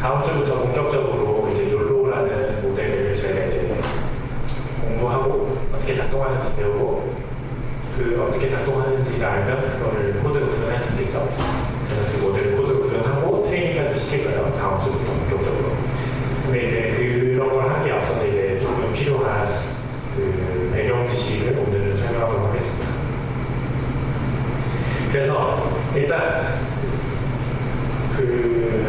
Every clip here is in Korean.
다음 주부터 본격적으로 이제 욜로라는 모델을 저희가 이제 공부하고 어떻게 작동하는지 배우고 그 어떻게 작동하는지를 알면 그거를 코드로 구현할 수 있겠죠. 그래서 그 모델을 코드로 구현하고 트레이닝까지 시킬 거예요. 다음 주부터 본격적으로. 근데 이제 그런 걸 하기에 앞서서 이제 조금 필요한 그 배경 지식을 오늘은 설명하도록 하겠습니다. 그래서 일단 그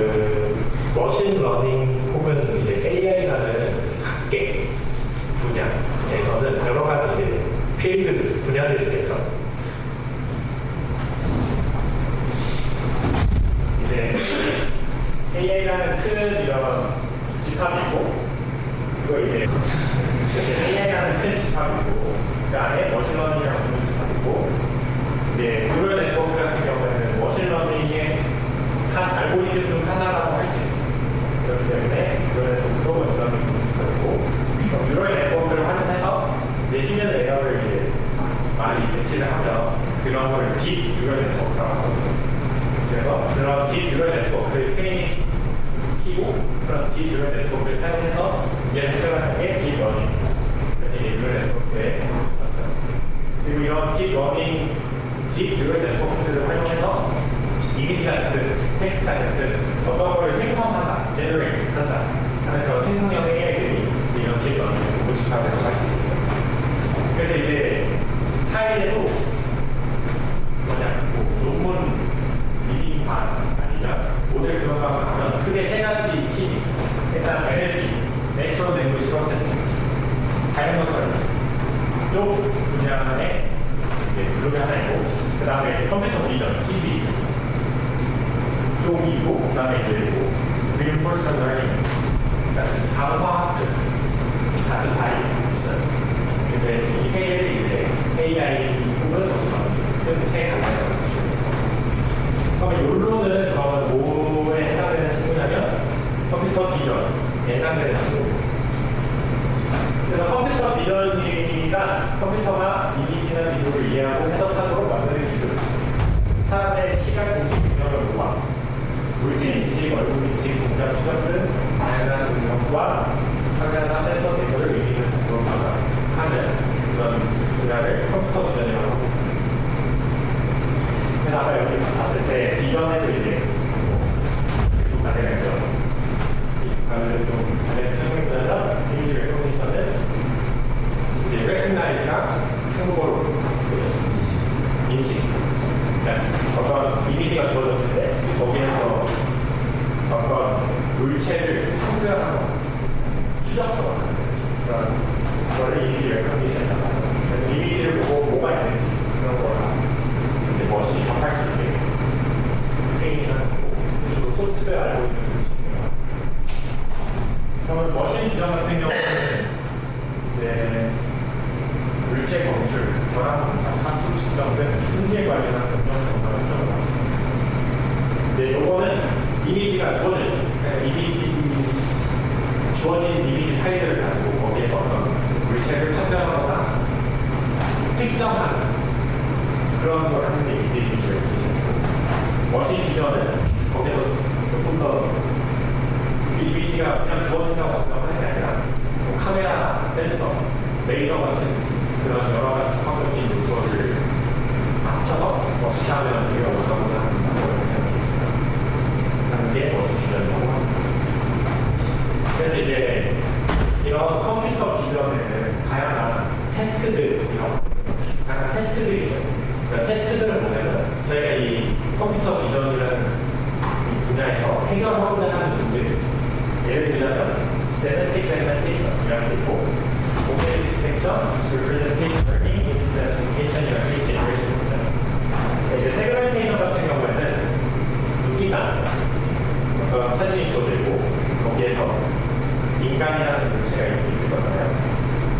머신러닝 혹은 이제 AI라는 학계 분야에서는 여러 가지 이제 필드 분야들이 있겠죠. 이제 AI라는 큰 이런 집합이 있고, 그거 이제 AI라는 큰 집합이 있고, 그 안에 머신러닝이라는 큰 집합이 있고, 이제 뉴럴 네트워크 같은 경우에는 머신러닝의 한 알고리즘 중 하나라고 할 수 있습니다. 그렇기 때문에 뉴럴 네트워크도 머신러닝 중이고, 뉴럴 네트워크를 활용해서 이제 히든 레이어를 이제 많이 배치를 하면 그런 걸 딥 뉴럴 네트워크라고 하거든요. 그래서 그런 딥 뉴럴 네트워크를 트레이닝 시키고 그런 딥 뉴럴 네트워크를 사용해서 연습하는 게 딥 러닝. 이게 뉴럴 네트워크의 맞죠. 그리고 이런 딥 러닝, 딥 뉴럴 네트워크들을 활용해서 이미지가 됐든 텍스트가 됐든 어떤 거를 생성한다, 제너레이트 한다 하는 그런 생성형 AI들이 이런 딥 러닝을 구축하도록 할 수 있습니다. 그래서 이제 타일에도 뭐냐, 논문 리딩반 아니면 모델 구현반을 가면 크게 세 가지 팀이 있습니다. 일단 NLP, Natural Language Processing, 자연어 처리 쪽 분야에 이제 그룹이 하나 있고, 그 다음에 이제 컴퓨터 비전, CV 쪽이 있고, 그 다음에 이제 Reinforcement Learning, 강화학습, 같은 바이 있어요. 근데 이 세 개를 이제 AI 혹은 세 가지라고 보시면 됩니다. 그러면 욜로는 그러면 뭐에 해당되는 친구냐면 컴퓨터 비전에 해당되는 친구입니다. 그래서 컴퓨터 비전이란 컴퓨터가 이미지나 비디오를 이해하고 해석하도록 만드는 기술, 사람의 시각 인식 능력을 모아 물질 인식, 얼굴 인식, 동작 추적 등 다양한 능력과 카메라나 센서 데이터를 의미 있는 작동을 하는 그런 분야를 컴퓨터 비전이라고 합니다. 그래서 아까 여기 봤을 때 비전에도 이제 두 가지가 있죠. 이 두 가지를 좀 잘해 설명드리면 이미지 레코니션은 이제 recognize랑 한국어로 인식. 그러니까 어떤 이미지가 주어졌을 때 거기에서 어떤 물체를 판별하거나 추적하거나 그런 그거를 이미지 레코니션이라고 하죠. 그래서 이미지를 보고 뭐가 있는지 그런 거랑 이제 머신이 답할 수 있게 트레이닝하는 거고, 주로 소프트웨어 알고리즘을 쓰시고요. 그러면 머신 비전 같은 경우는 이제 물체 검출, 결합 검사, 사수 측정 등 품질 관련한 검정 정보를 설정을 합니다. 이제 요거는 이미지가 주어져 있습니다. 주어진 이미지 파일들을 가지고 거기에서 어떤 물체를 판별하거나 특정하는 그런 걸 하는 게 이미지 레코니션이고, 머신 비전은 거기서 조금 더 이미지가 그냥 주어진다고 생각하는 게 아니라 뭐 카메라, 센서, 레이더 같은 그런 여러 가지 적합적인 요소를 합쳐서 어떻게 하면 우리가 원하고자 하는 방법을 하는 게 머신 비전이라고 합니다. 그래서 이제 이런 컴퓨터 비전에는 다양한 다양한 테스트들이 있어요. 그러니까 테스트들은 뭐냐면 저희가 이 컴퓨터 비전이라는 이 분야에서 해결하고자 하는 문제들, 예를 들자면 세멘틱 세그멘테이션이라는 게 있고, 오브젝트 디텍션, 리프레젠테이션 러닝, 인플레스티케이션이라는 게 있잖아요. 이제 세그멘테이션 같은 경우에는 눈빛단 어떤 사진이 주어져 있고 거기에서 인간이라는 물체가 이렇게 있을 거잖아요.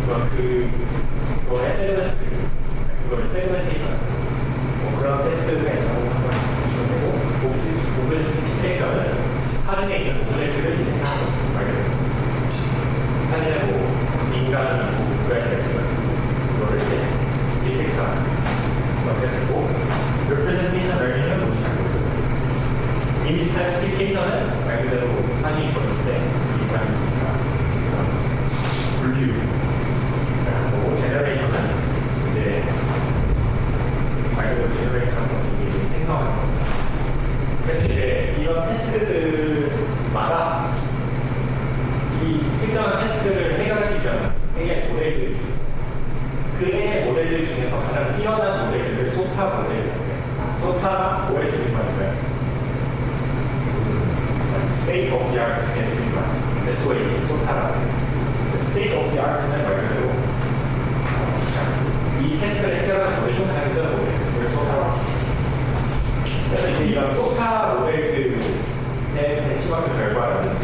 그럼 그거의 세그멘트, 그거를 세그멘테이션 뭐 그런 테스트가 있다고 한번 보시면 되고, 오브젝트 디텍션은 사진에 있는 오브젝트를 디텍트하는 것을 발견해요. 사진에 뭐 인간이 고양이가 있으면 그거를 이제 디텍트하는 그런 테스트고, 리프레젠테이션 러닝은 모두 잘 모르겠어요. 이미지 클래시피케이션은 말 그대로 of the art의 줄임말 SOAT, 소타라는 state of the art는 말 그대로 이 태스크를 해결하는 것이 가장 괜찮은 모델 소타라고. 그래서 이제 이런 소타 모델들의 벤치마크 결과라든지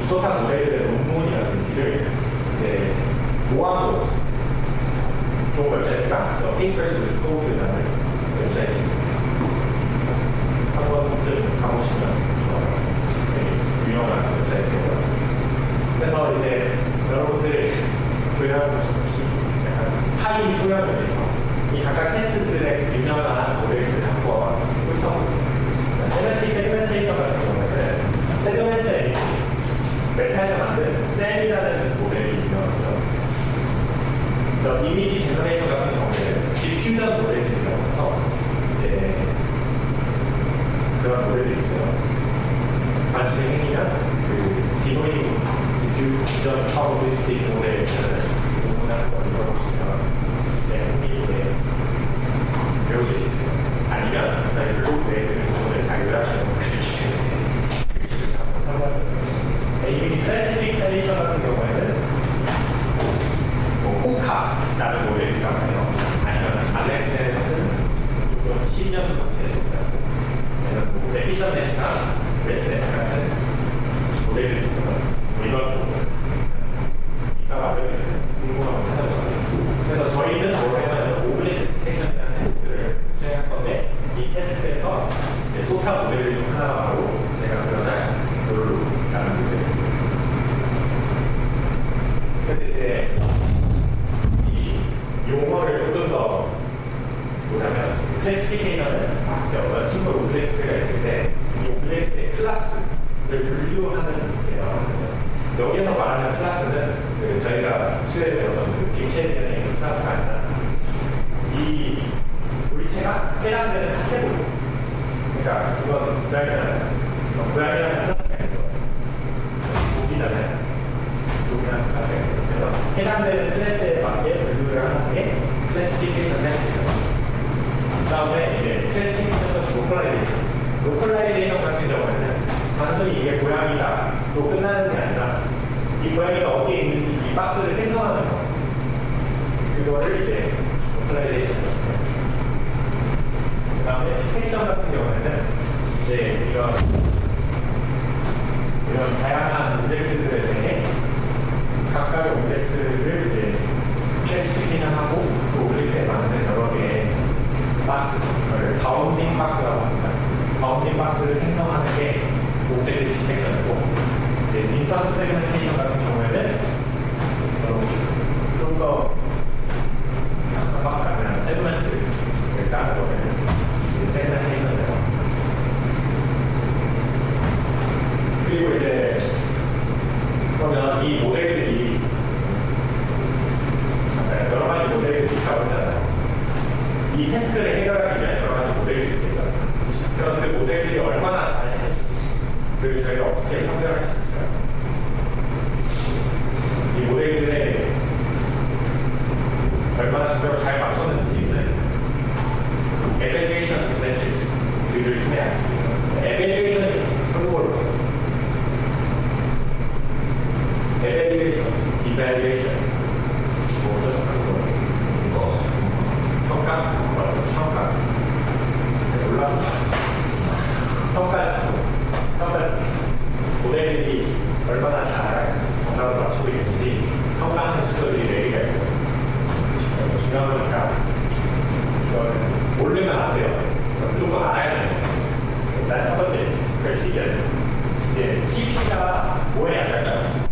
이 소타 모델들의 논문이라든지를 이제 모아놓은 좋은 웹사이트가 저 Papers with Code라는 웹사이트입니다. 한 번쯤 가보시면 좋아요. 네, 유명한 웹사이트에서. 그래서 이제 여러분들의 교양 약간 하위 수련을 위해서 이 각각 테스트들의 유명한 모델들을 갖고 훑어보죠. 세멘틱 세그멘테이션 같은 경우에는 세그멘트 에이지 메타에서 만든 셀이라는 모델이 유명하고요. 저 이미지 제너레이션 같은 경우에는 디퓨전 모델이 들어가서 이제 그런 모델이 있어요. 관심이 생기면 그 디노이징 디퓨전 파워비스틱 모델을 공부하는 걸 읽어보시면 흥미있게 배우실 수 있어요. 아니면 저희 블로그 내에 드는 부분을 자유하시는 글을 한번 참고하시면 이미지 클래시피케이션 같은 경우에는 코카라는 모델이 있다고요. 아니면 알렉스네스는 조금 10년 전에 했다고. 아니면 뭐 레피션넷이나 웨스넷 같은 모델들이 있어요. 이건 이따가 궁금한 거 찾아보세요. 그래서 저희는 뭐냐면 오브젝트 디텍션이라는 테스트를 수행할 건데 이 테스트에서 소타 모델 중 하나가 바로 제가 구현할 롤루라는 모델입니다. 그래서 이제 용어를 조금 더 보자면 클래시피케이션은 어떤 식물 오브젝트가 있을 때 이 오브젝트의 클래스를 분류하는 문제예요. 여기서 말하는 클래스는 그 저희가 수요일에 배웠던 그 빅체이즈의 그 클래스가 아니라 이 물체가 해당되는 카테고리. 그러니까 이건 고양이라는 클래스가 있는 거예요. 고기잖아요. 고기라는 클래스가 있는 거예요. 그래서 해당되는 클래스에 맞게 분류를 하는 게 클래시피케이션 테스트예요. 그 다음에 이제 클래시피케이션 플러스 로컬라이제이션. 로컬라이제이션 같은 경우에는 단순히 이게 고양이다로 끝나는 게 아니라 이 고양이가 어디에 있는지 이 박스를 생성하는 거. 그거를 이제 로컬라이제이션. 그 다음에 디텍션 같은 경우에는 이제 이런 다양한 오브젝트들에 대해 각각의 오브젝트를 이제 클래시피케이션하고 그 오브젝트에 맞는 여러 개의 박스를 바운딩 박스라고 합니다. 바운딩 박스를 생성하는 게 오브젝트 디텍션이고 이제 인스턴스 세그멘테이션 같은 경우에는 좀 더 항상 박스가 아니라 세그멘트를 까는 거는 세그멘테이션이라고 합니다. 그리고 이제 그러면 이 모델들이 여러 가지 모델들이 있다고 했잖아요. 이 태스크를 해결하기 위한 여러 가지 모델들이 있겠죠. 그럼 그 모델들이 얼마나 잘했는지 그리고 저희가 어떻게 판별할 수 있을까요? 이 모델들의 얼마나 정답을 잘 맞췄는지는 에밸리에이션 매트릭스들을 통해 알 수 있습니다. 에밸리에이션이 한국어로 에밸리에이션, 이밸리에이션 뭐죠? 한국어로 평가? 맞죠? 평가 몰라? 평가 모델들이 얼마나 잘 정답을 맞추고 있는지 평가하는 시도들이 4개가 있어요. 중요한 거니까 이거는 모르면 안 돼요. 무조건 알아야 돼요. 일단 첫 번째, precision. 이제 TP가 뭐에 약할까요?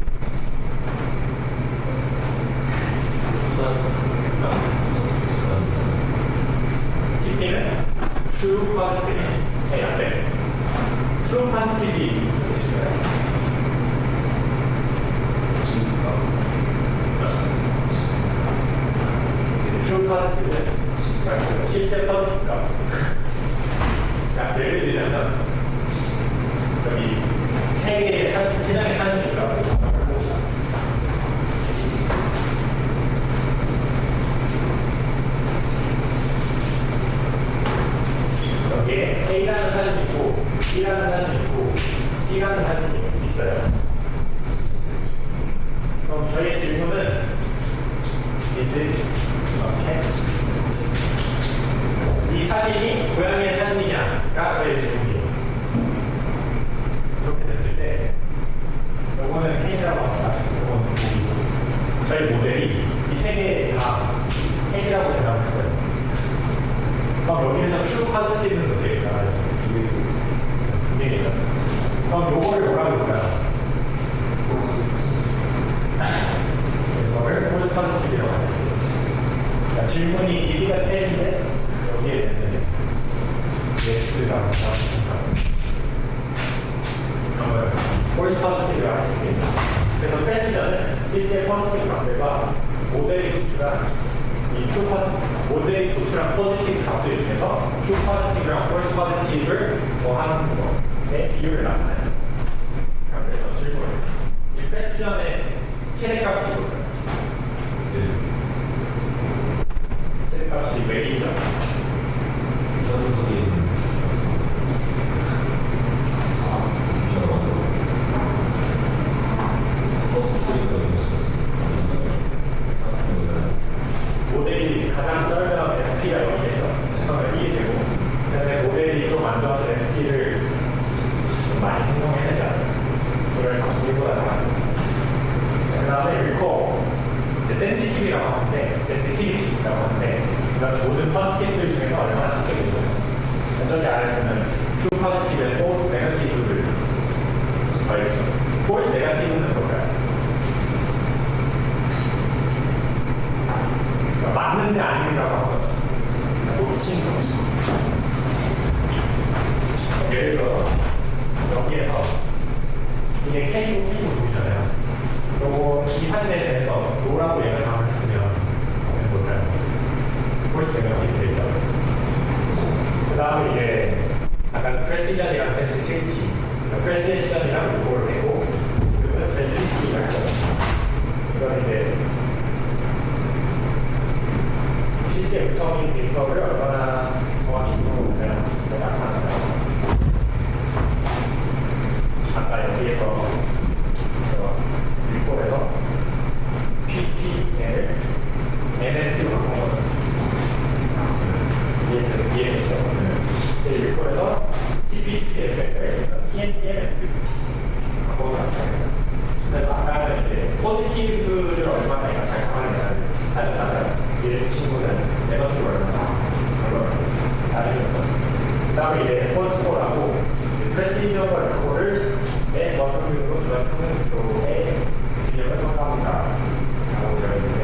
TP는 true positive에 약해. true positive이 무슨 뜻인가요? true positive는 실제 퍼스트가 예를 들자면 여기 세계의 시장의 사진이 있다고 해봅시다. 여기에 A라는 사진이 있고 B라는 사진이 있고 C라는 사진이 있습니다. 폴스 포지티브가 할 수 있겠죠. 그래서 프레시전은 실제 포지티브 값들과 모델이 도출한 모델이 도출한 포지티브 값들 중에서 트루 포지티브랑 폴스 포지티브를 더하는 거의 비율을 나타내요. 그래서 질문. 이 프레시전의 최대값이 뭘까요? 최대값이 몇이죠? 저는 거기 모델이 가장 짧은 FP가 여기에서 그러면 이게 되고 그다음에 모델이 좀 안 좋아서 FP를 좀 많이 생성해야 된다. 그걸 방송보다 잘하죠. 그 다음에 리콜 센시티비라고 하는데 센시티비티라고 하는데 그러니까 모든 포지티브들 중에서 얼마나 작게되죠. 저기 아래 보면 트루 포지티브에 포스 네거티브를 더해주죠. 포스 네거티브는 뭘까요? 맞는데 아니라고 하거든요. 놓친 거. 예를 들어 여기에서 이게 캐시고 보이잖아요. 그리고 이 사진에 대해서 노라고 예상을 했으면 뭘까요? 폴스 네거티브 되죠. 그 다음에 이제 약간 프레시전이랑 센시티비티, 프레시전이랑 리콜을 되고 그리고 센시티비티가 있죠. 이건 이제 실제 음성인 데이터를 얼마나 정확히 이용하느냐를 나타나요. 아까 여기에서 리콜에서 PPN을 NNP로 바꾼 거죠. 이해됐죠? 리콜에서 TPPN을 TNTN을 바꿔서 나타납니다. 그래서 아까는 이제 포지티브를 얼마나 얘가 잘 잡아내냐를 따졌다면 이 친구는 네거티브 얼마나 다르면서 그 다음에 이제 폴스코라고 프레시전과 리콜을 내 저항률로 저항률로의 균형을 평가합니다 라고 되어 있는데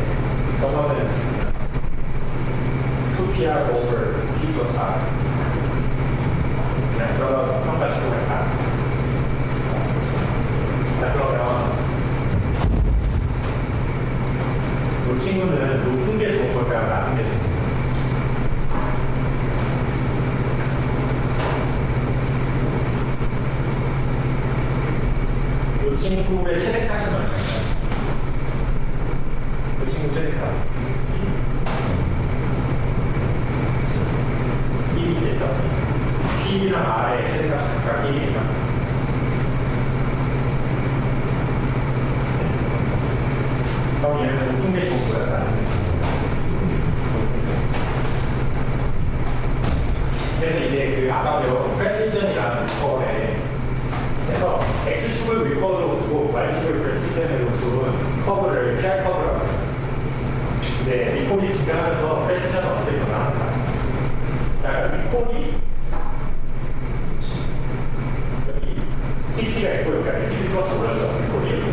저거는 2PR over P plus R 그냥 저런 평가식으로 할까. 자 그러면 이 친구는 높은 게 좋은 걸까요? 낮은 게 좋은 걸까요? 이 친구의 최대값이 얼마일까요? 이 친구 최대값 1이겠죠? P랑 R의 최대값이 각각 1이니까 그럼 얘는 높은 게 좋은 거예요? 낮은 게 좋은 거예요? 그래서 이제 그 아까 배운 프레시전이라는 리커에 그래서 X축을 리커로 두고 Y축을 프레시전으로 두은 커브를 PR 커브라고 해요. 이제 리콜이 증가하면서 프레시전은 어떻게 변화하는가. 자, 리콜이 여기 TP가 있고 여기 TP 플러스 올라죠. 리콜이 여기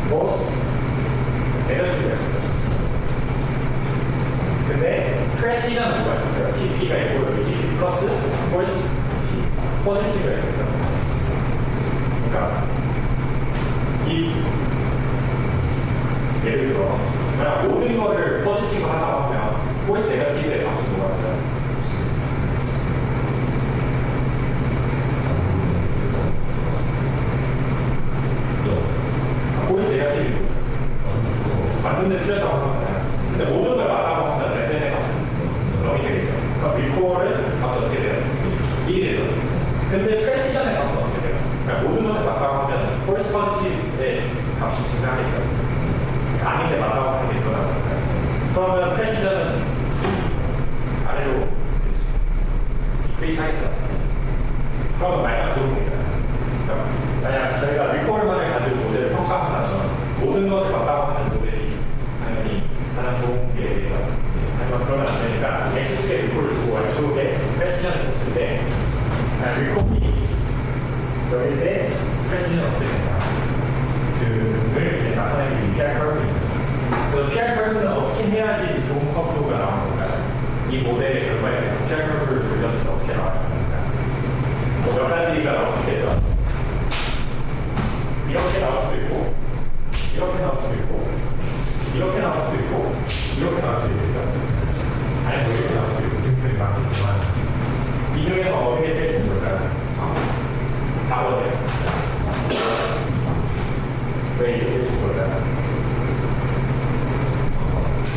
보스 에너지가 있었죠. 근데 프레시전은 뭐가 있었어요? TP가 있고 여기 TP 플러스 폴스 포지티브가 있었죠. 그러니까 이 예를 들어 만약 모든 거를 포지티브 하다고 하면 폴스 네거티브의 값은 뭐가 있어요? 폴스 네거티브 맞는데 틀렸다고 하잖아요. 근데 모든 걸 맞다고 하면 레벨의 값은 0이 되겠죠. 그럼 리콜은 값이 어떻게 돼요? 1이 되죠. 근데 프레시전의 값은 어떻게 돼요? 그러니까 모든 것을 맞다고 하면 폴스 포지티브의 값이 증가하겠죠. 아닌데 맞다고 하는 게 일어나는 거니까요. 그러면 프레시전은 아래로 인크리스 하겠죠. 그러면 말짱 도는 거잖아요. 그러니까 만약 저희가 리콜만을 가지고 모델을 평가한다면 모든 것을 맞다고 하는 모델이 당연히 가장 좋은 게 되겠죠. 하지만 그러면 안 되니까 X축에 리콜을 두고 Y축에 프레시전을 뒀을 때 리콜이 여기일 때 프레시전은 어떻게 되냐 등을 이제 나타내기 위한 PR 커브입니다. 그래서 PR 커브는 어떻게 해야지 좋은 커브가 나오는 건가요? 이 모델의 결과에 대해서 PR 커브를 돌렸을 때 어떻게 나와야 됩니까? 몇 가지가 나올 수 있겠죠. 이렇게 나올 수도 있고, 이렇게 나올 수도 있고, 이렇게 나올 수도 있고, 이렇게 나올 수도 있겠죠. 아니, 뭐 이렇게 나올 수도 있고, 등등이 많겠지만, 이 중에서 어떻게 제일 좋은 걸까요? 4번이요. 왜 이게 제일 좋은 걸까요?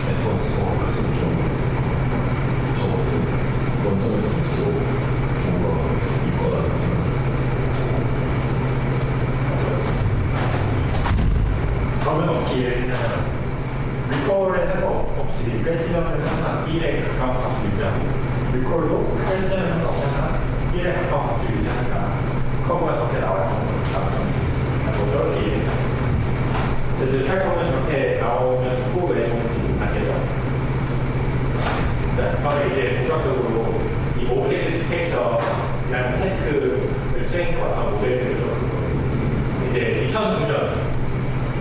네트워크 쓰고 할수록 좋은 거 있어요. 적어도 원점에서 볼수록 좋은 거일 거라는 생각. 저는 어떻게 이해했냐면 리콜에 상관없이 프레시전은 항상 1에 가까운 값을 유지하고 리콜도 프레시전에 상관없이 항상 1에 가까운 값을 유지하니까 커브가 저렇게 나와야 저렇게 이해해요. 어쨌든 탈커브는 저렇게 나오면 좋고 왜 좋은지 아시겠죠? 그다음에 이제 본격적으로 이 오브젝트 디텍션이라는 태스크를 수행해왔던 모델들을 좀 볼 거예요. 이제 2009년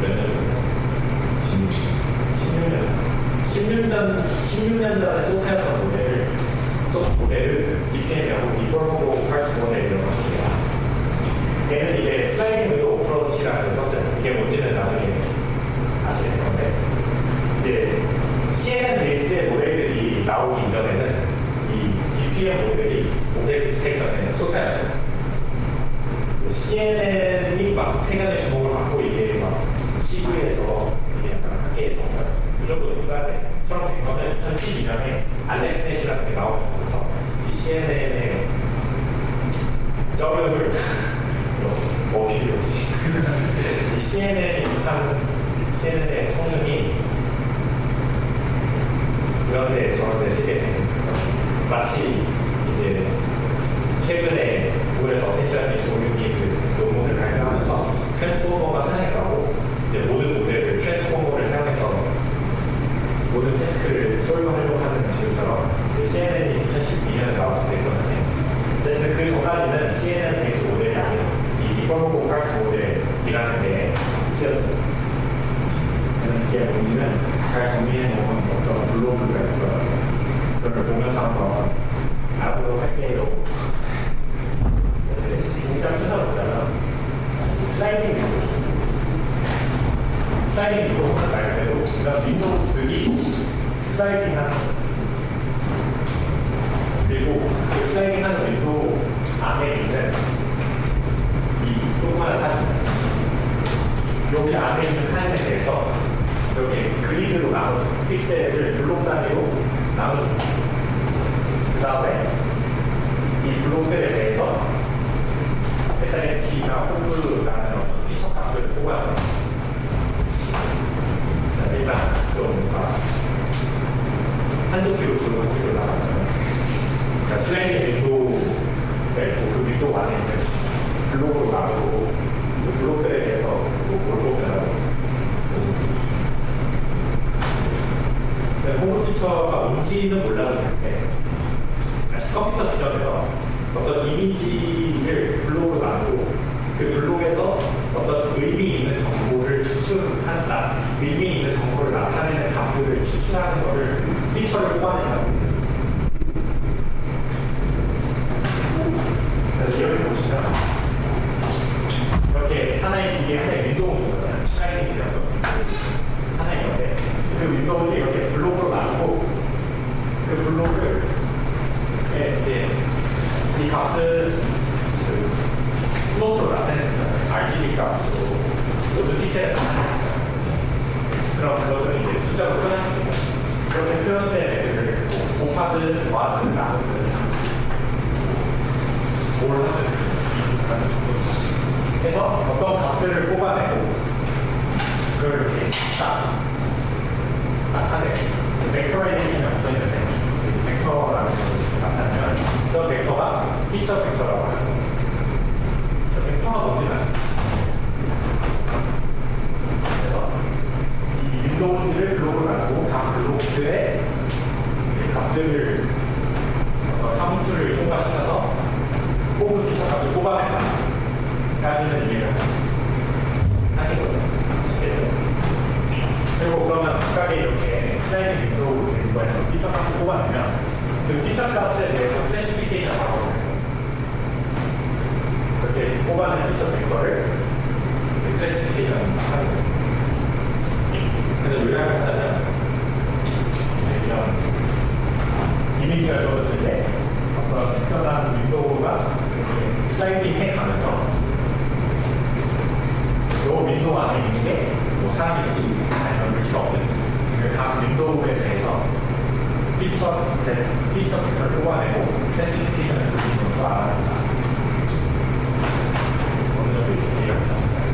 몇 년 전이요? 16년 전에 소프트웨어였던 모델을 DPM하고 디폴트 파트 모델이라고 합니다. 얘는 이제 슬라이딩 윈도우 어프로치라는 걸 썼어요. 이게 뭔지는 나중에 아시는 건데 이제 CNN 베이스의 모델들이 나오기 이전에는 이 DPM 모델이 오브젝트 디텍션의 소프트웨어였어요. CNN이 막 세간의 주목을 받고 이게 막 CV에서 이게 약간 학계에서 이 정도 역사가 처럼 된 거는 2012년에 알렉스 넷이라는 게 나오면서부터 이 CNN의 적용을 이 CNN이 못하는 CNN의 성능이 그런데 저런데 쓰게 되는 마치 이제 최근에 구글에서 어텐션 이슈 올림픽 그 논문을 발표하면서 트랜스포머가 사용했다고 이제 모든 모델을 트랜스포머를 사용해서 모든 태스크를 솔브하려고 하는 지금처럼 CNN이 2012년에 나왔을 때 그런 생각했어요. 그 전까지는 CNN 베이스 모델이 아니라 이 디폴트 파트 모델이라는 게 쓰였어요. 이게 뭔지는 잘 정리해놓은 어떤 블로그가 있더라고요. 그걸 보면서 한번 알아보도록 할게요. 공장 찾아보자면 슬라이딩 윈도우 말고도 그다음 윈도우 여기 슬라이딩하는 그리고 그 슬라이딩하는 윈도우 안에 있는 이 조그마한 사진 여기 안에 있는 사진에 대해서 이렇게 그리드로 나눠 픽셀을 블록 단위로 나눠줍니다. 그 다음에 이 블록셀에 대해서 SRFT나 호그라는 어떤 피처 값을 뽑아야 됩니다. 자, 일단 좀 한쪽 뒤로 한쪽 뒤로 나가면 자, 슬라이딩 윈도우에 그 윈도우 안에 있는 블록으로 나누고 그 블록들에 대해서 뭘 보면 호그 피처가 뭔지는 몰라도 되는데 컴퓨터 지점에서 어떤 이미지를 블록으로 나누고 그 블록에서 어떤 의미 있는 정보를 추출한다, 의미 있는 정보를 나타내는 값들을 추출하는 것을 피처를 뽑아낸다고. 그래서 이렇게 보시면 이렇게 이게 하나의 윈도우인 거잖아요. 슬라이딩이라는 거 하나인 건데 그 윈도우를 이렇게 블록으로 나누고 그 블록을 이제 이 값은 플로트로 나타냈습니다. RGB 값으로 모든 픽셀을 나타냈습니다. 그럼 그것은 이제 숫자로 표현했습니다. 그렇게 표현된 애들을 곱하든 더하든 나누든 뭘 하든 이렇게 정도 해서 어떤 값들을 뽑아내고 그걸 이렇게 딱 나타내요. 벡터라이제이션이 없어있는데 벡터라는 것을 나타내면 저 벡터가 피처 벡터라고 하는 저 벡터가 뭔지 아십니까? 그래서 이 윈도우즈를 블록을 나누고 각 블록들의 값들을 어떤 함수를 통과시켜서 뽑은 피처 값을 뽑아낸다 까지는 이해가 하신 거죠. 아시겠죠? 그리고 그러면 각각의 이렇게 슬라이딩 윈도우 윈도우에서 피처 값을 뽑아내면 그 피처 값에 대해서 클래시피케이션을 하거든요. 뽑아낸 피처 벡터를 클래시피케이션 하는 거예요. 그래서 요약을 하자면 이런 이미지가 주어졌을 때 어떤 특정한 윈도우가 슬라이딩 해가면서 이 윈도우 안에 있는 게뭐 사람인지 아니면 물체가 없는지 각 윈도우에 대해서 피처 벡터를 뽑아내고 클래시피케이션을 돌리면서 알아낸다. 어느 정도 이해가 되셨을까요?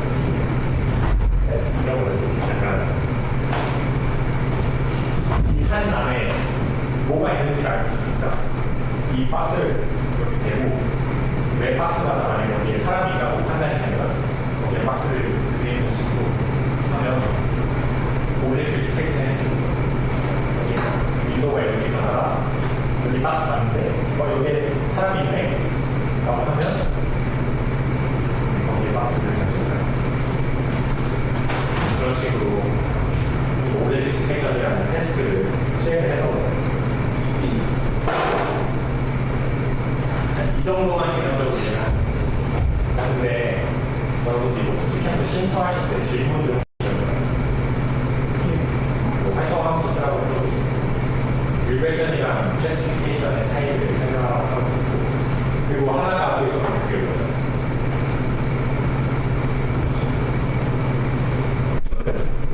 이런 거를 약간 이 사진 안에 뭐가 있는지 알고 싶으니까 이 박스를 이렇게 대고 왜 박스가 나가는 여기에 사람이라고 판단이 되면 거기에 박스를 그대로 놓으시고 하면 오브젝트 디텍트 해주고 여기 윈도우가 이렇게 가다가 여기 딱 봤는데 여기에 사람이 있네 라고 하면 거기에 박스를 넣어줍니다. 그런 식으로 오브젝트 디텍션이라는 테스트를 수행을 해서 이 정도만 개념적으로 이해가 근데 여러분들이 뭐 부트캠프 신청하실 때 질문들 뭐 활성화함수 쓰라고 해도 리그레션이랑 클래시피케이션의 차이를 생각하고 있고 그리고 하나가 하고 있었던 그게 뭐죠?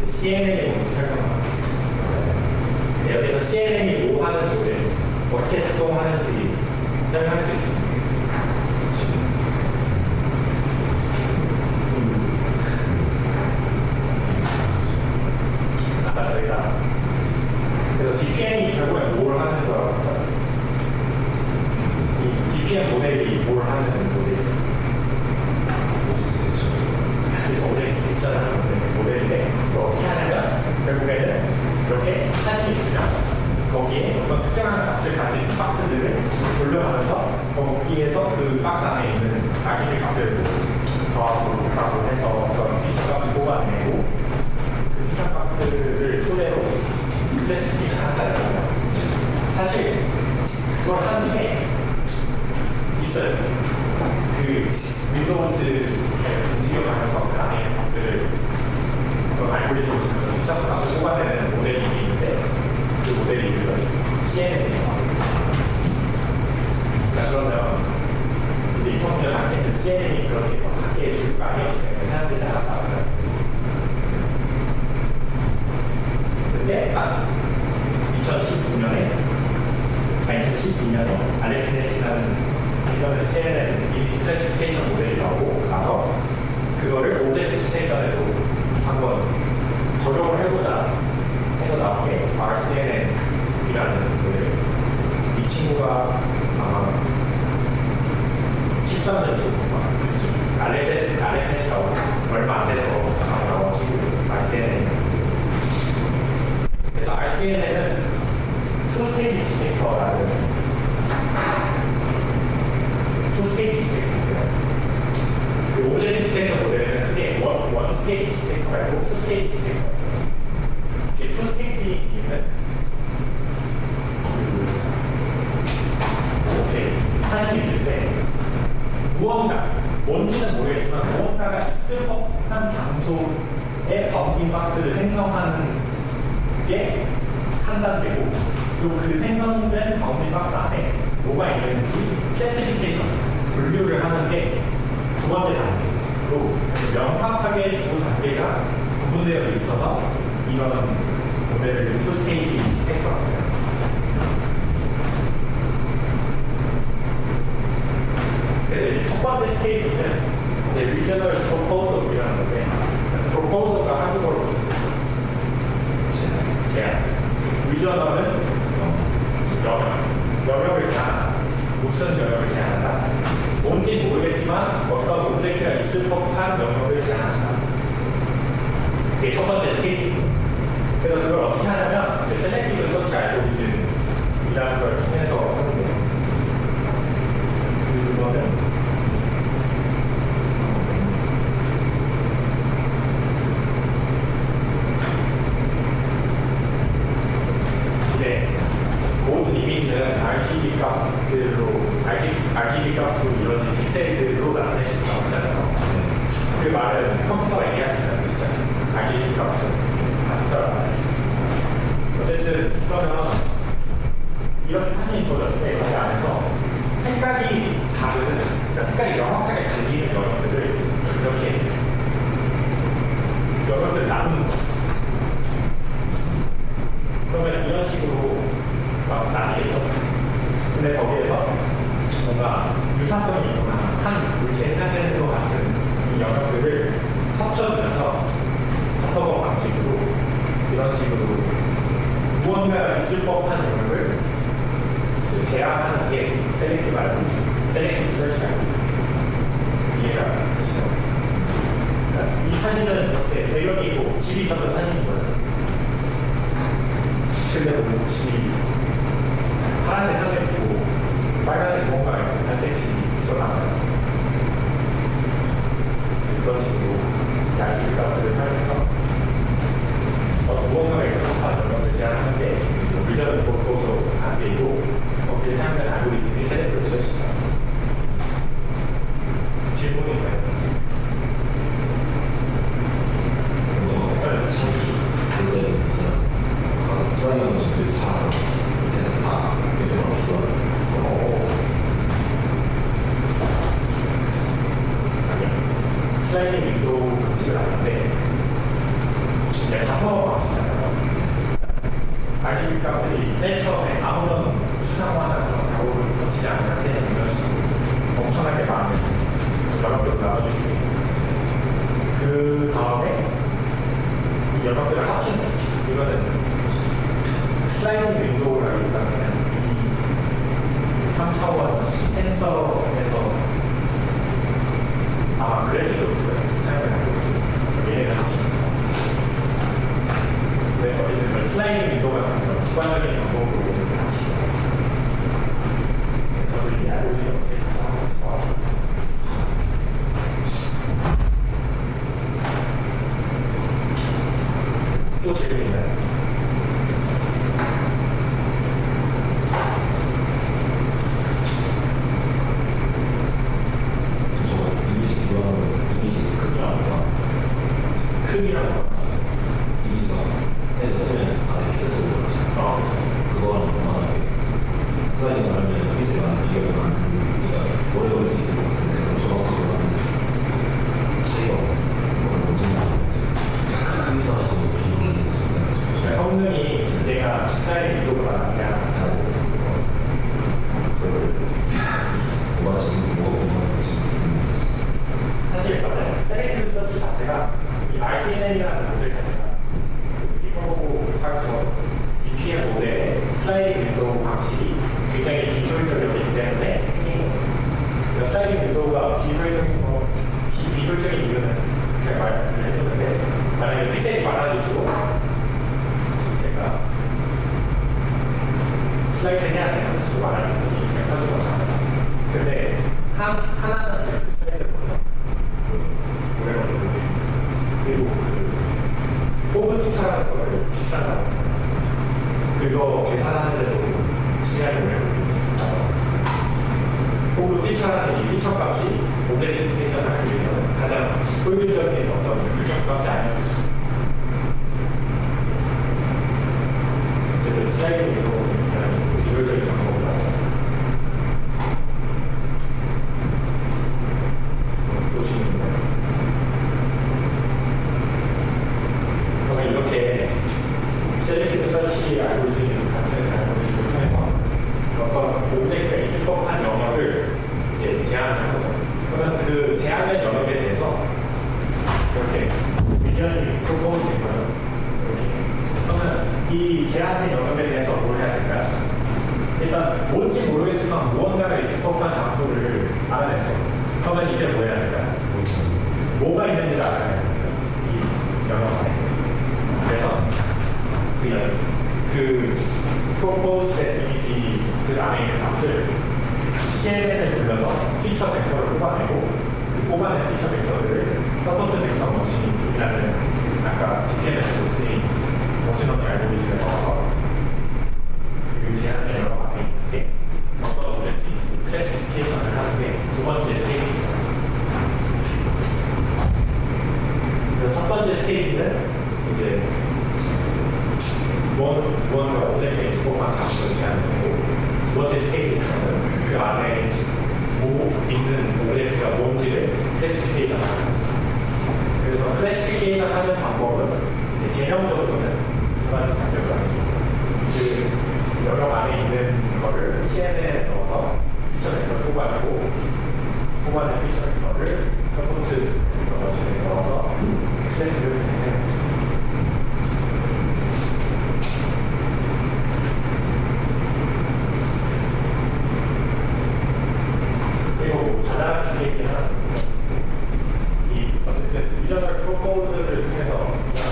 CNN이 뭔지 설명합니다. 여기서 CNN이 뭐 하는 모델, 어떻게 작동하는지 설명할 수 있습니다. 아까 저희가 그래서 DPM이 결국에 뭘 하는 거라고 했잖아요. 이 DPM 모델이 뭘 하는 모델이죠. 그래서 오브젝트 디텍션 하는 모델인데 어떻게 하냐면 결국에는 이렇게 사진이 있으면 거기에 어떤 특정한 값을 가진 박스들을 돌려가면서 거기에서 그 박스 안에 있는 RGB 값들을 더하고 곱하고 해서 어떤 피처 값을 뽑아내고 그 피처 값들을 토대로 클래시피케이션 한다는 거예요. 사실 그걸 하는 게 있어요. 그 윈도우즈 움직여가면서 그 안에 있는 값들을 알고리즘을 통해서 피처 값을 뽑아내는 모델이 있는데 그 모델이 CNN이에요. 그러면 이 청소년 학생들 CNN이 그렇게 학계에 줄 거 아니었기 때문에 사람들이 다 나왔어요. 근데 딱 2012년에 알렉스넷이라는 예전에 CNN 이미지 클래시피케이션 모델이 나오고 나서 그거를 오브젝트 디텍션에도 한번 적용을 해보자 해서 나온 게 RCNN이라는 모델. 이 친구가 아마 13년도 알렉스넷이라고 얼마 안 돼서 나온 친구 RCNN. 그래서 RCNN은 투스테이지 디텍터라는 투스테이지 디텍터인데요. 그 오브젝트 디텍션 모델은 크게 원 스테이지 디텍터가 있고 투스테이지 디텍터가 있어요. 이제 투스테이지는 이렇게 사진이 있을 때 무언가 뭔지는 모르겠지만 무언가가 있을 법한 장소에 바운딩 박스를 생성하는 게 판단되고 그리고 그 생성된 바운딩 박스 안에 뭐가 있는지 클래시피케이션 분류를 하는 게 두 번째 단계로 명확하게 두 단계가 구분되어 있어서 이런 모델을 투 스테이지 디텍터라고 해요. 그래서 이제 첫 번째 스테이지는 이제 리저널 프로포저이라는 건데 프로포저가 한국어로 제안. 리저널은 영역을 제한한다. 무슨 영역을 제한한다? 뭔지 모르겠지만 어떤 오브젝트가 있을 법한 영역을 제한한다. 그게 첫 번째 스테이지고. 그래서 그걸 어떻게 하냐면 셀렉티브 서치 알고리즘이라는 걸 통해서 하는데요. 그거는 이제 모든 이미지는 RGB 값으로 이루어진 픽셀들로 나타낼 수 있어요. 명확하게 갈리는 영역들을 이렇게 영역들을 나누는 거예요. 그러면 이런 식으로 막 나뉘겠죠. 근데 거기에서 뭔가 유사성이 있거나 한 물체에 해당되는 것 같은 이 영역들을 합쳐주면서 합터버 방식으로 이런 식으로 무언가가 있을 법한 영역을 제압하는 게 셀렉티브 알고리즘, 셀렉티브 서치 알고리즘. 이해가 되시죠? 그러니까 이 사진은 이렇게 배경이 있고 집이 있었던 사진인 거죠. 근데 보면 집이 파란색 하늘 있고 빨간색 무언가가 있고 갈색 집이 있어나가요. 그런 식으로 야기값들을 하면서 무언가가 있을 법한 영역을 제압하는 게 의전 보고서 관계이고 거기에 사용된 알고리즘이 셀렉티브 서치다. 질문인가요? 저 색깔 차기 그때 그냥 드라이어는 저기 다 해서 다 매듭을 필요한 슬라이딩 윈도우 방식을 하는데 이제 바터 방식이잖아요. RGB 값들이 맨 처음에 아무런 수상화나 그런 작업을 거치지 않은 상태에서 이런 식으로 엄청나게 많은 연합들을 나눠줄 수 있어요. 그 다음에 이 연합들을 합치는 거죠. 이거는 슬라이딩 윈도우라기보다는 그냥 이 3차원 텐서에서 아마 그래픽 쪽으로 사용을 하고 있죠. 얘네를 합치는 거. 근데 어쨌든 그 슬라이딩 윈도우 같은 그런 직관적인 방법으로 이렇게 합치는 거죠. 저도 이게 알고리즘을 어떻게 작성하고 있어. 또 질문 있나요? 크기라고 이미지가 세트면 안에 픽셀 올라가지. 그거랑 무관하게 슬라이딩을 하면 픽셀이 많은 비교를 하는 우리가 오래 걸릴 수 있을 것 같은데 그럼 저 방식으로 하는 차이가 뭐가 뭔지는 크기가 좀 성능이 내가 슬라이딩 윈도우가 아니라 뭐가 지금 뭐가 궁금한지 사실 맞아요. 셀렉티브 서치 자체가 이 RCNN이라는 모델 자체가 디퍼보고 파트너 DPM 모델의 슬라이딩 윈도우 방식이 굉장히 비효율적이기 때문에 생긴 거예요. 그래서 슬라이딩 윈도우가 비효율적인 이유는 그냥 말을 해줬는데 만약에 픽셀이 많아질수록 내가 슬라이드 해야 되는 수도 많아질 테니 생각하지 못합니다. 근데 하나하나 슬라이드 보면 오래 걸리는데 그리고 그 뽑은 숫자라는 걸 추출한다고 그거 계산하는데도 시간이 오래 걸립니다. 뽑은 피처라는 이 피처 값이 오브젝트 스테이션을 하기 위해서는 가장 효율적인 어떤 규정 값이 아니었을 수 있습니다. 어쨌든 슬라이딩으로 굉장히 비효율적인 방법을 하죠. 또 질문인가요? 이렇게 셀렉티브 서치 알고리즘 같은 알고리즘을 통해서 어떤 오브젝트가 있을 법한 영역을 이제 제한하는 거죠. 그러면 그 제한된 영역에 대해서 이렇게 미디언이 프로포즈 된 거죠. 이렇게. 그러면 이 제한된 영역에 대해서 뭘 해야 될까요? 일단 뭔지 모르겠지만 무언가가 있을 법한 장소를 알아냈어. 그러면 이제 뭐 해야 될까요? 뭐가 있는지를 알아야 됩니다. 이 영역 안에. 그래서 그 proposed image 그 안에 있는 값을 CNN을 돌려서 피처 벡터를 뽑아내고 그 뽑아낸 피처 벡터들을 서포트 벡터 머신이라는 아까 DPM에서도 쓰인 머신러닝 알고리즘에 넣어서 그 제한의 영역 안에 있는 게 어떤 오브젝트인지 클래시피케이션을 하는 게 두 번째 스테이지입니다. 그래서 첫 번째 스테이지는 이제 무언가 오브젝트가 있을 법한 값을 제한을 하고 두 번째 스테이지에서는 그 안에 있는 오브젝트가 뭔지 개념적으로는 두 가지 단계가 그 영역 안에 있는 거를 CNN에 넣어서 피처 벡터를 뽑아내고 뽑아낸 피처 벡터를 서포트 머신에 넣어서 클래스를 진행해요. 그리고 가장 기획이긴 이 어쨌든 유저널 프로포즈를 통해서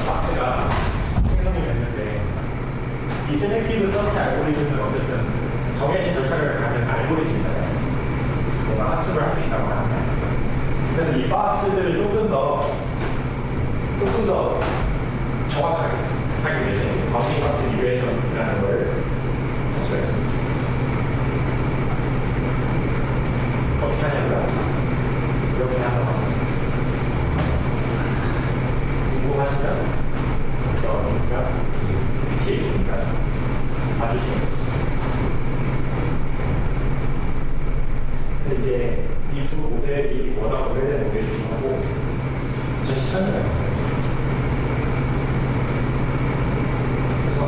박스가 생성이 됐는데 이 세lective 서치 알고리즘은 어쨌든 정해진 절차를 가는 알고리즘이잖아요. 뭔가 학습을 할 수 있다고 하면 그래서 이 박스들을 조금 더 정확하게 하기 위해서 바운딩 박스 리그레이션이라는 걸 할 수가 있습니다. 어떻게 하냐면 이렇게 하다가 궁금하시면 저 링크가 밑에 있으니까 봐주시면 됩니다. 근데 이게 이 두 모델이 워낙 오래된 모델이기도 하고 2013년에 그래서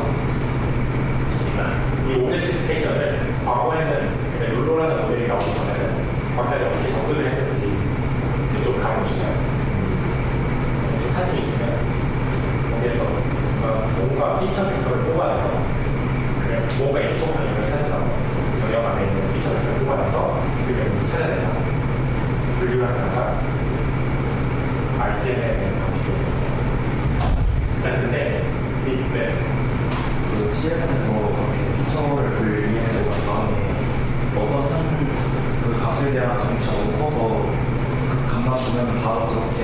이 오브젝트 스테이션을 과거에는 그냥 롤로라는 모델이 나오기 전에는 과학자들이 어떻게 접근을 했는지 이쪽 가보시면 사진이 있으면 거기에서 뭔가 피처 벡터를 뽑아내서 그냥 뭔가 있을 법한 이걸 찾아서 영역 안에 있는 피처 벡터를 뽑아내서 그 영역을 찾아낸다. 분류하다가 RCN의 방식으로 일단 근데 그 CNN에서 그렇게 피처를 분리해낸 다음에 어떤 그 값에 대한 값이 너무 커서 그 값만 보면 바로 그렇게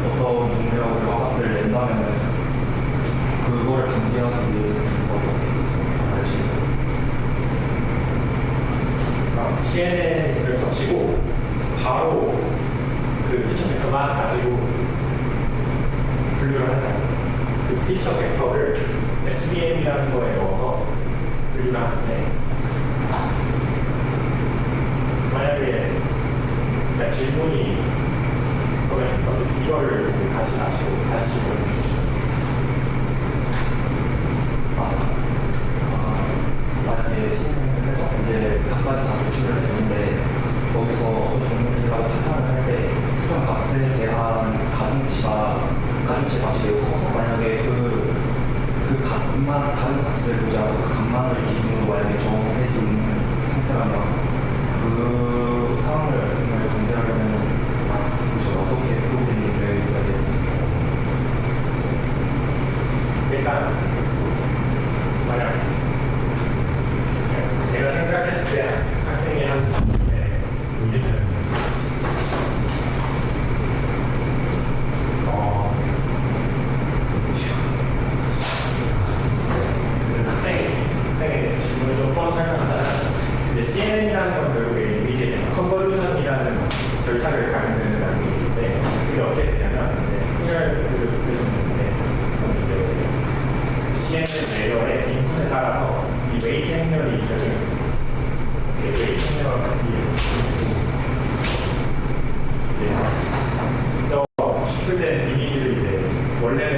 어떤 용량으로 값을 낸다면 그거를 방지하기 위해서 알지. 그러니까 CNN을 거치고 바로 그 피처 벡터만 가지고 분류를 하는 그 피처 벡터를 SVM이라는 거에 넣어서 분류를 하는데 만약에 질문이 그러면 이거를 다시 질문해 주시죠. 만약에 CNN에서 이제 값까지 다 노출을 했는데 거기서 어떤 동물이라고 판단을 할 때 특정 값에 대한 가중치 값이 매우 커서 만약에 그 값만 다른 값을 보지 않고 그 값만을 기준으로 만약에 정해져 있는 상태라면 그 상황을 방지하려면 어떻게 프로그램이 되어 있어야 됩니까? 일단 만약 제가 생각했을 때 학생이 한 문제는 학생의 질문을 좀 풀어 설명하자면 이제 CNN이라는 건 결국에 이미지에 컨버루션이라는 절차를 가는 알고리즘인데 그게 어떻게 되냐면 이제 행렬을 보여줬는데 이제 CNN 레이어의 인풋에 따라서 이 웨이트 행렬이 결정됩니다. 웨이트 행렬이 추출된 이미지를 이제 원래는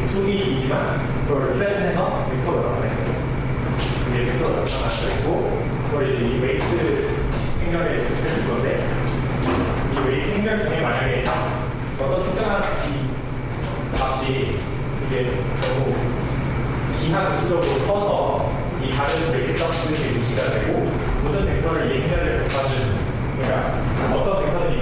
쭉이지만 그걸 플랫해서 벡터로 나타내고 이게 벡터로 나타나고 그걸 이제 이 웨이트 행렬에 해줄 건데 이 웨이트 행렬 중에 만약에 어떤 특정한 이 값이 이게 너무 기하급수적으로 커서 이 다른 웨이트 값들이 무시가 되고 무슨 벡터를 이 행렬을 받는 그러니까 어떤 벡터는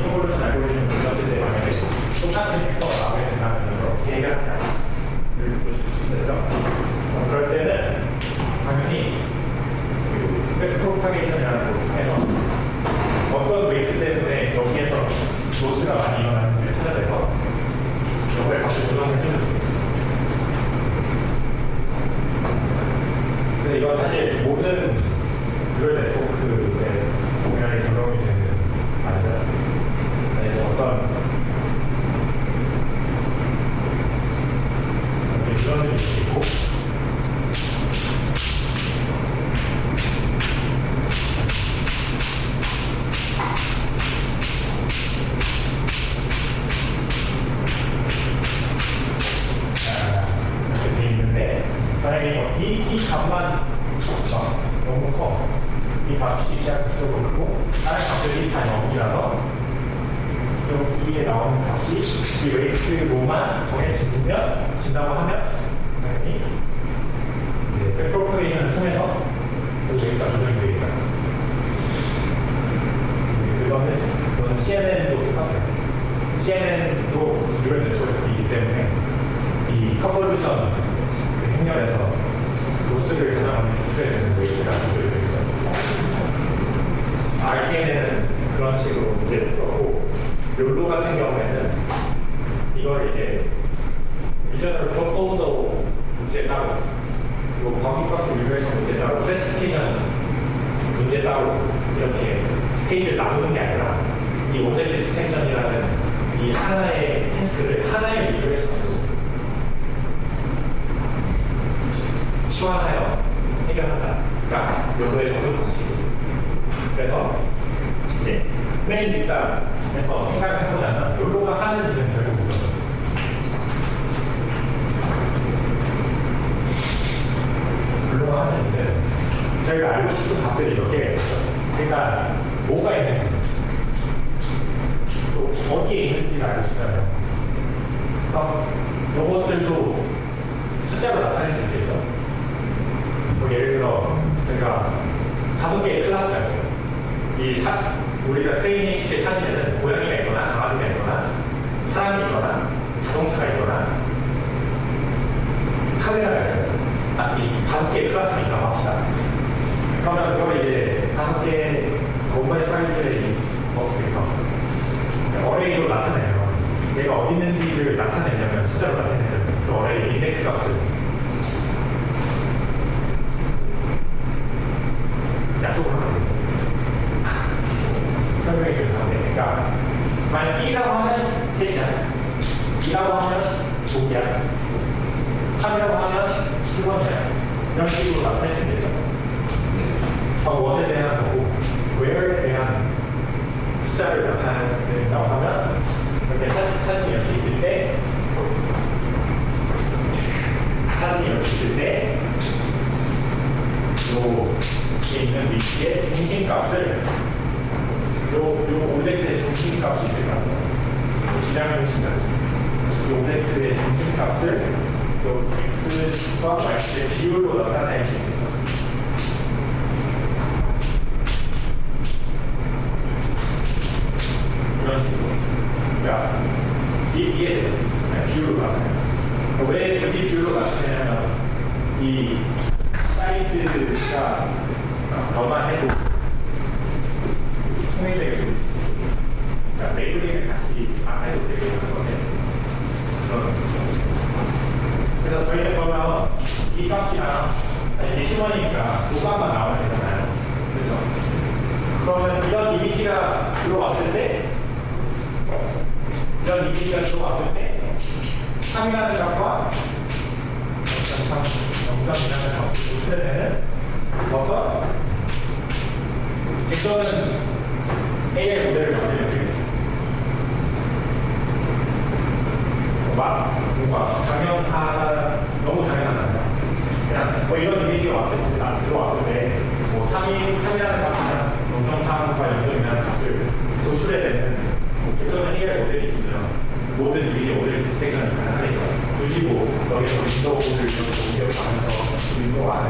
나오는 값이 이 웨이트로만 정해진다고 하면 당연히 이제 백프로퍼게이션을 통해서 그 웨이트가 조정이 되겠다. 그거는 CNN도 똑같아요. CNN도 뉴럴 네트워크이기 때문에 이 컨볼루션 그 행렬에서 로스를 가장 많이 추출해야 되는 웨이트가 조절이 됩니다. RCNN은 그런 식으로 문제를 풀었고, 욜로 같은 경우에는 이걸 이제 유전을 프로포저 문제 따로, 그리고 방위버스 리그레이션 문제 따로, 클래시피케이션 문제 따로 이렇게 스테이지를 나누는 게 아니라 이 오브젝트 디텍션이라는 이 하나의 태스크를 하나의 리그레이션으로 치환하여 해결한다. 그러니까 요소의 적용 방식이에요. 그래서 이제 맨 밑단에서 생각을 해보자면 욜로가 하는 일은 결국 뭐죠? 욜로가 하는 일은 저희가 알고 싶은 답들이 몇 개가 있죠. 그러니까 뭐가 있는지 또 어디에 있는지를 알고 싶다면 그럼 이것들도 숫자로 나타낼 수 있겠죠. 뭐 예를 들어 저희가 5개의 클래스가 있어요. 우리가 트레이닝 시킬 사진에는 고양이가 있거나 강아지가 있거나 사람이 있거나 자동차가 있거나 카메라가 있어요. 딱 이 5개의 클래스가 있다고 합시다. 그러면 그걸 이제 5개의 원본의 파일들의 어레이로 나타내면 얘가 어디 있는지를 나타내려면 숫자로 나타내면 그 어레이 인덱스 값을 약속을 하면 됩니다. 설명이 좀 다른데, 그러니까 만약 1이라고 하면 3시야, 2라고 하면 5개야, 3이라고 하면 1번이야. 이런 식으로 나타낼 수 있겠죠. what에 대한 거고, where에 대한 숫자를 나타낸다고 하면 이렇게 사진이 이렇게 있을 때 여기에 있는 위치의 중심값을 요 오브젝트의 중심값이 있을 겁니다. 지량 중심값. 이 오브젝트의 중심값을 요 x과 y의 비율로 나타낼 수 있는 거죠. 이런 식으로. 그러니까 이해되죠? 비율로 나타내요. 왜 굳이 비율로 나타내냐면 이 사이즈가 변화해도 통일되게 되고 있습니다. 그러니까 레이블링을 다시 안 해도 되게 되는 건데 그런 거죠. 그래서 저희는 그러면 이 값이랑 예시원이니까 노값만 나오면 되잖아요. 그렇죠? 그러면 이런 이미지가 들어왔을 때 3이라는 값과 0.3이라는 값을 노출해내는 어떤 객전은 AI 모델을 만들면 되겠죠. 뭔가 너무 당연하잖아요. 그냥 이런 이미지가 들어왔을 때 3이라는 값이나 0.3과 0.2라는 값을 노출해내는 객전은 AI 모델이 있으면 모든 이미지 모델 디텍션이 가능하겠죠. 굳이 여기서 윈도우를 공격하면서 윈도우 안에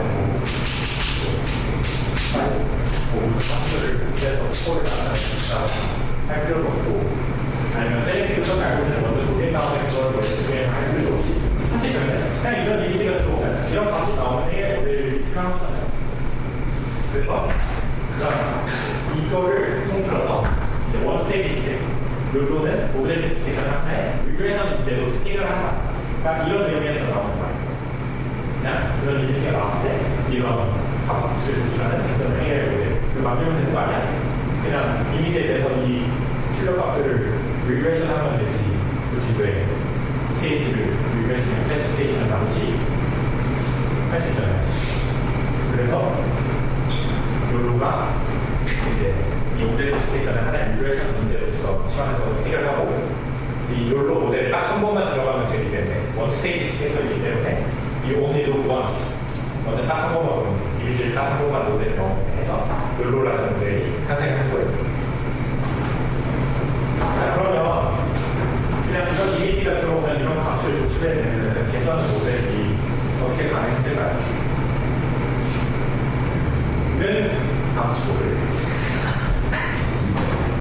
무슨 값을 그래서 스코어를 나타낸다고 할 필요도 없고, 아니면 셀렉티브 서치 알고리즘을 먼저 도개 나오는 걸 SVM 할 필요도 없이 사실 저는 그냥 이런 이미지가 들어오면 이런 값이 나오는 AI 모델이 필요한 거잖아요. 그래서 이거를 통틀어서 원 스테이지 디텍션 욜로는 오브젝트 디텍션 하나에 리그레이션 문제로 스케일을 한다. 그러니까 이런 의미에서 나오는 거예요. 그냥 그런 이미지가 나왔을 때 이런 값을 도출하는 객전을 AI 모델을 만들면 되는 거 아니야? 그냥 이미지에 대해서 이 출력 값들을 리그레이션 하면 되지. 굳이 왜 스테이지를 리그레이션이나 클래시피케이션을 나누지 할 수 있잖아요. 그래서 욜로가 이제 이 오브젝트 디텍션을 하나의 리그레이션 문제로서 치환해서 해결하고, 이 욜로 모델에 딱 한 번만 들어가면 되기 때문에 원 스테이지 디텍터이기 때문에 이 only do once 먼저 딱 한 번만 이미지를 딱 한 번만 모델에 넣어서 욜로라는 모델이 탄생을 한 거예요. 자, 그러면 예전 모델이 어떻게 가능했을까요? 는 감초를